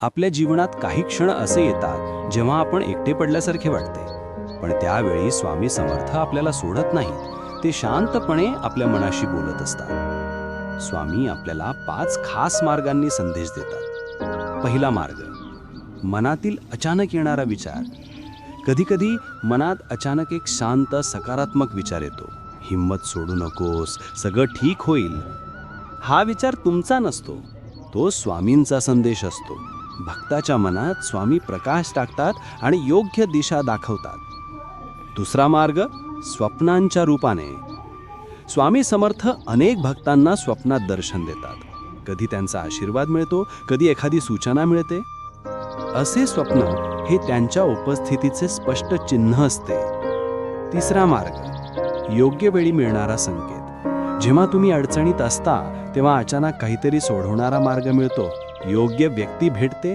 आपल्या जीवनात काही क्षण असे येतात जेव्हा आपण एकटे पडल्यासारखे वाटते, पण त्यावेळी स्वामी समर्थ आपल्याला सोडत नाहीत. ते शांतपणे आपल्या मनाशी बोलत असतात. स्वामी आपल्याला 5 खास मार्गांनी संदेश देतात. पहिला मार्ग, मनातील अचानक येणारा विचार. कधीकधी मनात अचानक एक शांत सकारात्मक विचार येतो, हिम्मत सोडू नकोस, सगळं ठीक होईल. हा विचार तुमचा नसतो, तो स्वामींचा संदेश असतो. भक्ताच्या मनात स्वामी प्रकाश टाकतात आणि योग्य दिशा दाखवतात. दुसरा मार्ग, स्वप्नांच्या रूपाने. स्वामी समर्थ अनेक भक्तांना स्वप्नात दर्शन देतात. कधी त्यांचा आशीर्वाद मिळतो, कधी एखादी सूचना मिळते. असे स्वप्न हे त्यांच्या उपस्थितीचे स्पष्ट चिन्ह असते. तिसरा मार्ग, योग्य वेळी मिळणारा संकेत. जेव्हा तुम्ही अडचणीत असता तेव्हा अचानक काहीतरी सोडवणारा मार्ग मिळतो, योग्य व्यक्ती भेटते